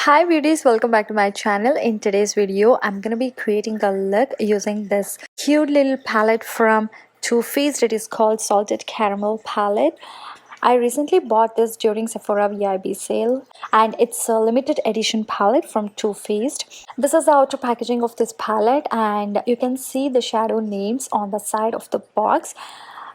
Hi beauties, welcome back to my channel. In today's video I'm gonna be creating a look using this cute little palette from Too Faced. It is called Salted Caramel palette. I recently bought this during Sephora VIB sale and it's a limited edition palette from Too Faced. This is the outer packaging of this palette and you can see the shadow names on the side of the box.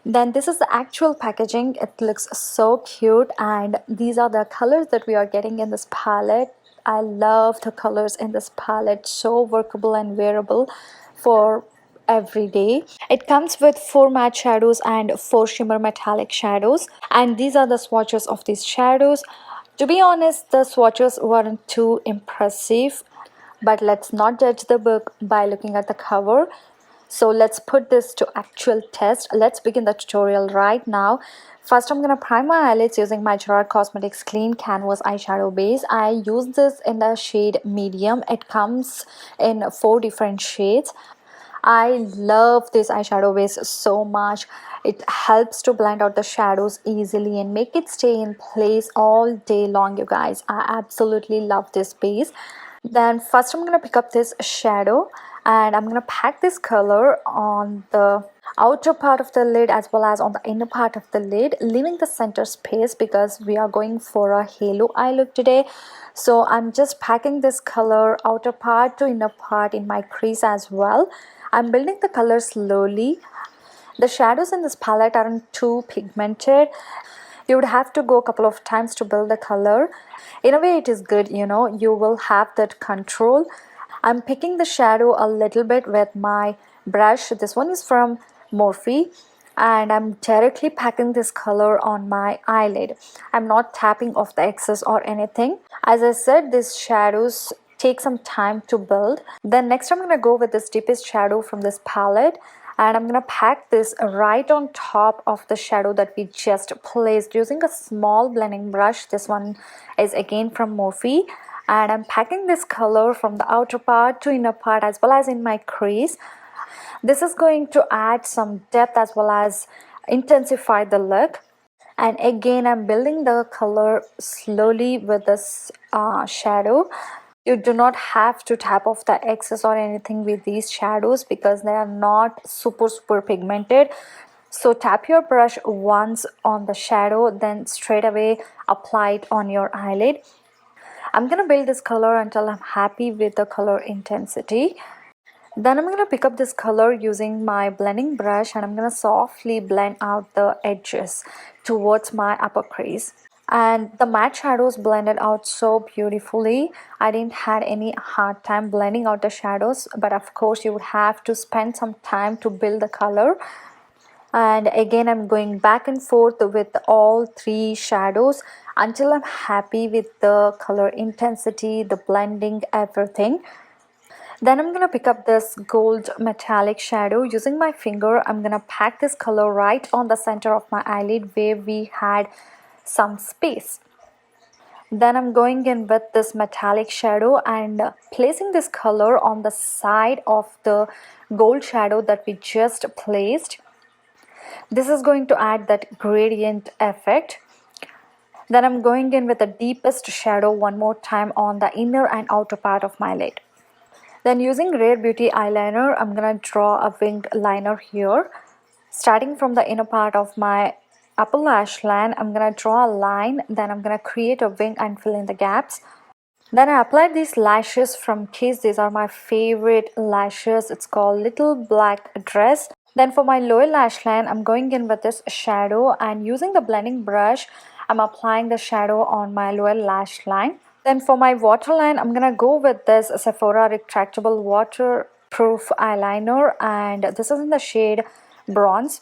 Then this is the actual packaging. It looks so cute and these are the colors that we are getting in this palette. I love the colors in this palette, so workable and wearable for every day. It comes with 4 matte shadows and 4 shimmer metallic shadows, and these are the swatches of these shadows. To be honest, the swatches weren't too impressive, but let's not judge the book by looking at the cover. So let's put this to actual test. Let's begin the tutorial right now. First, I'm going to prime my eyelids using my Gerard Cosmetics Clean Canvas eyeshadow base. I use this in the shade medium. It comes in 4 different shades. I love this eyeshadow base so much. It helps to blend out the shadows easily and make it stay in place all day long, you guys. I absolutely love this base. Then first I'm going to pick up this shadow and I'm going to pack this color on the outer part of the lid as well as on the inner part of the lid, leaving the center space because we are going for a halo eye look today. So I'm just packing this color outer part to inner part in my crease as well. I'm building the color slowly. The shadows in this palette aren't too pigmented. You would have to go a couple of times to build the color. In a way it is good, you know, you will have that control. I'm picking the shadow a little bit with my brush. This one is from Morphe and I'm directly packing this color on my eyelid. I'm not tapping off the excess or anything. As I said, these shadows take some time to build. Then next I'm going to go with this deepest shadow from this palette and I'm going to pack this right on top of the shadow that we just placed using a small blending brush. This one is again from Morphe and I'm packing this color from the outer part to inner part as well as in my crease. This is going to add some depth as well as intensify the look. And again I'm building the color slowly with this shadow. You do not have to tap off the excess or anything with these shadows because they are not super pigmented. So tap your brush once on the shadow, then straight away apply it on your eyelid. I'm gonna build this color until I'm happy with the color intensity. Then I'm gonna pick up this color using my blending brush and I'm gonna softly blend out the edges towards my upper crease. And the matte shadows blended out so beautifully. I didn't had any hard time blending out the shadows, but of course you would have to spend some time to build the color. And again I'm going back and forth with all 3 shadows until I'm happy with the color intensity, the blending, everything. Then I'm going to pick up this gold metallic shadow. Using my finger, I'm going to pack this color right on the center of my eyelid where we had some space. Then I'm going in with this metallic shadow and placing this color on the side of the gold shadow that we just placed. This is going to add that gradient effect. Then I'm going in with the deepest shadow one more time on the inner and outer part of my lid. Then using Rare Beauty eyeliner, I'm going to draw a winged liner here. Starting from the inner part of my upper lash line, I'm going to draw a line. Then I'm going to create a wing and fill in the gaps. Then I applied these lashes from Kiss. These are my favorite lashes. It's called Little Black Dress. Then for my lower lash line, I'm going in with this shadow and using the blending brush, I'm applying the shadow on my lower lash line. Then for my waterline, I'm gonna go with this Sephora retractable waterproof eyeliner and this is in the shade Bronze.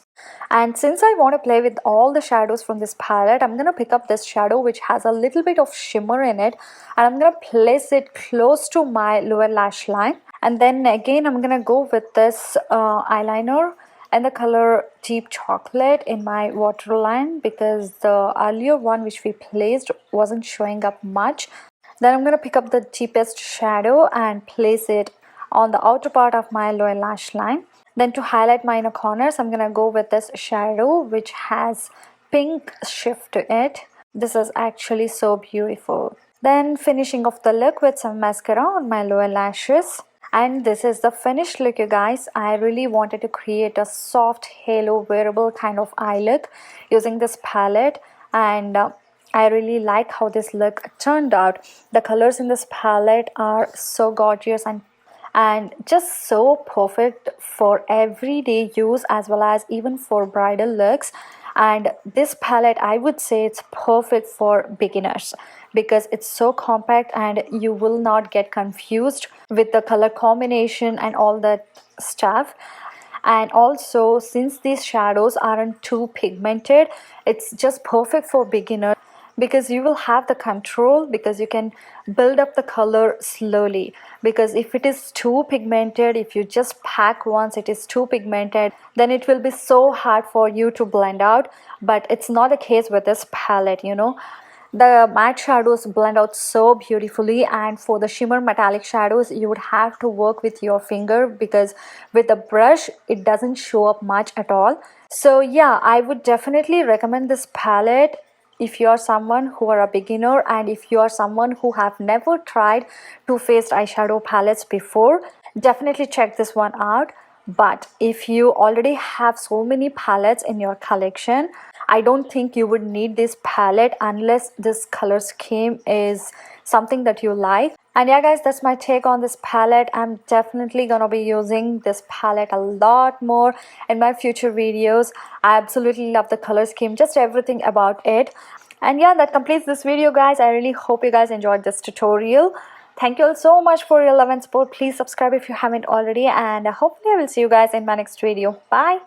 And since I want to play with all the shadows from this palette, I'm gonna pick up this shadow which has a little bit of shimmer in it and I'm gonna place it close to my lower lash line. And then again I'm gonna go with this eyeliner and the color Deep Chocolate in my waterline because the earlier one which we placed wasn't showing up much. Then I'm going to pick up the deepest shadow and place it on the outer part of my lower lash line. Then to highlight my inner corners, I'm going to go with this shadow which has pink shift to it. This is actually so beautiful. Then finishing off the look with some mascara on my lower lashes. And this is the finished look, you guys. I really wanted to create a soft halo wearable kind of eye look using this palette, and I really like how this look turned out. The colors in this palette are so gorgeous and just so perfect for everyday use as well as even for bridal looks. And this palette, I would say it's perfect for beginners because it's so compact and you will not get confused with the color combination and all that stuff. And also, since these shadows aren't too pigmented, it's just perfect for beginners because you will have the control, because you can build up the color slowly. Because if it is too pigmented, if you just pack once, it is too pigmented, then it will be so hard for you to blend out. But it's not the case with this palette, you know. The matte shadows blend out so beautifully, and for the shimmer metallic shadows you would have to work with your finger because with the brush it doesn't show up much at all. So yeah, I would definitely recommend this palette if you are someone who are a beginner, and if you are someone who have never tried two-faced eyeshadow palettes before, definitely check this one out. But if you already have so many palettes in your collection, I don't think you would need this palette unless this color scheme is something that you like. And yeah guys, that's my take on this palette. I'm definitely gonna be using this palette a lot more in my future videos. I absolutely love the color scheme, just everything about it. And yeah, that completes this video guys. I really hope you guys enjoyed this tutorial. Thank you all so much for your love and support. Please subscribe if you haven't already, and hopefully I will see you guys in my next video. Bye.